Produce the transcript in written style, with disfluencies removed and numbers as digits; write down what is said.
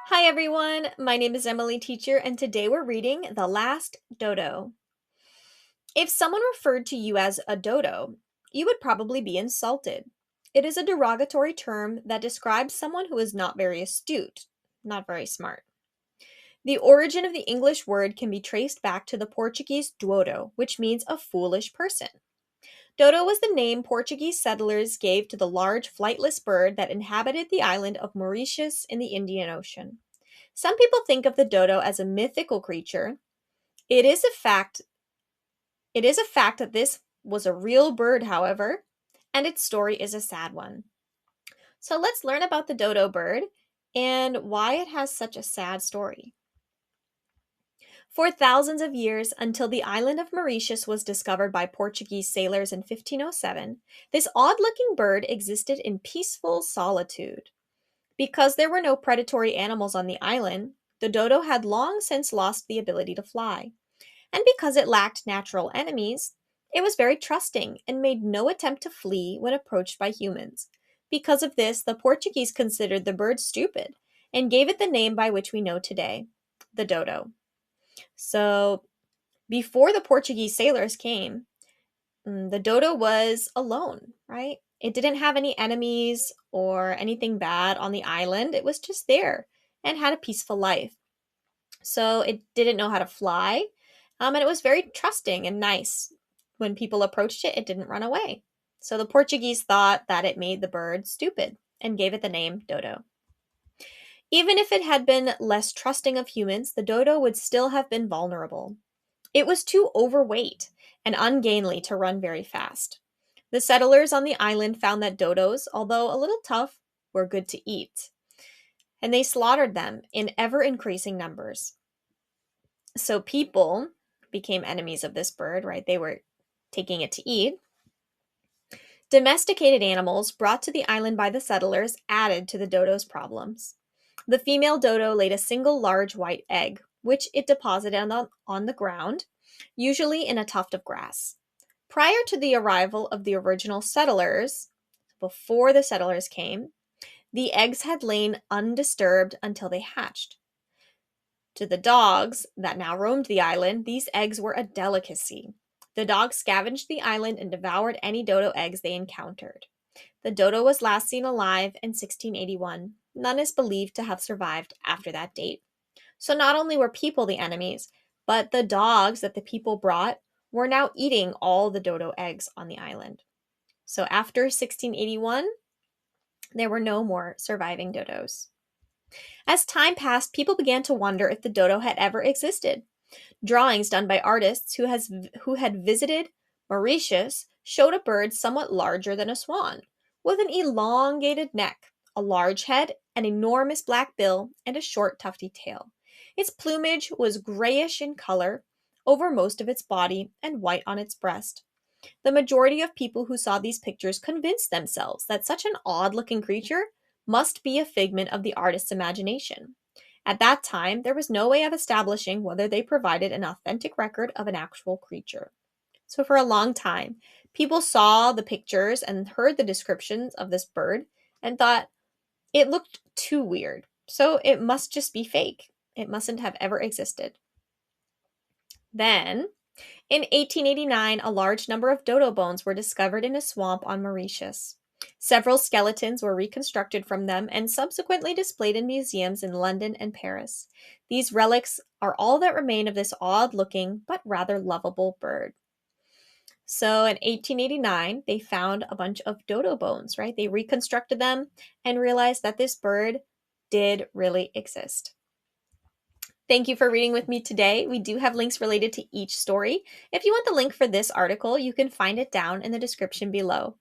Hi everyone, my name is Emily Teacher, and today we're reading The Last Dodo. If someone referred to you as a dodo, you would probably be insulted. It is a derogatory term that describes someone who is not very astute, not very smart. The origin of the English word can be traced back to the Portuguese dodo, which means a foolish person. Dodo was the name Portuguese settlers gave to the large flightless bird that inhabited the island of Mauritius in the Indian Ocean. Some people think of the dodo as a mythical creature. It is a fact that this was a real bird, however, and its story is a sad one. So let's learn about the dodo bird and why it has such a sad story. For thousands of years, until the island of Mauritius was discovered by Portuguese sailors in 1507, this odd-looking bird existed in peaceful solitude. Because there were no predatory animals on the island, the dodo had long since lost the ability to fly. And because it lacked natural enemies, it was very trusting and made no attempt to flee when approached by humans. Because of this, the Portuguese considered the bird stupid and gave it the name by which we know today, the dodo. So, before the Portuguese sailors came, the dodo was alone, right? It didn't have any enemies or anything bad on the island. It was just there and had a peaceful life. So it didn't know how to fly, and it was very trusting and nice. When people approached it, it didn't run away. So the Portuguese thought that it made the bird stupid and gave it the name dodo. Even if it had been less trusting of humans, the dodo would still have been vulnerable. It was too overweight and ungainly to run very fast. The settlers on the island found that dodos, although a little tough, were good to eat, and they slaughtered them in ever increasing numbers. So people became enemies of this bird, right? They were taking it to eat. Domesticated animals brought to the island by the settlers added to the dodo's problems. The female dodo laid a single large white egg, which it deposited on the ground, usually in a tuft of grass. Prior to the arrival of the original settlers, before the settlers came, the eggs had lain undisturbed until they hatched. To the dogs that now roamed the island, these eggs were a delicacy. The dogs scavenged the island and devoured any dodo eggs they encountered. The dodo was last seen alive in 1681. None is believed to have survived after that date. So not only were people the enemies, but the dogs that the people brought were now eating all the dodo eggs on the island. So after 1681, there were no more surviving dodos. As time passed, people began to wonder if the dodo had ever existed. Drawings done by artists who had visited Mauritius showed a bird somewhat larger than a swan, with an elongated neck, a large head, an enormous black bill, and a short tufty tail. Its plumage was grayish in color over most of its body and white on its breast. The majority of people who saw these pictures convinced themselves that such an odd-looking creature must be a figment of the artist's imagination. At that time, there was no way of establishing whether they provided an authentic record of an actual creature. So, for a long time, people saw the pictures and heard the descriptions of this bird and thought it looked too weird. So, it must just be fake. It mustn't have ever existed. Then, in 1889, a large number of dodo bones were discovered in a swamp on Mauritius. Several skeletons were reconstructed from them and subsequently displayed in museums in London and Paris. These relics are all that remain of this odd-looking but rather lovable bird. So in 1889, they found a bunch of dodo bones, right? They reconstructed them and realized that this bird did really exist. Thank you for reading with me today. We do have links related to each story. If you want the link for this article, you can find it down in the description below.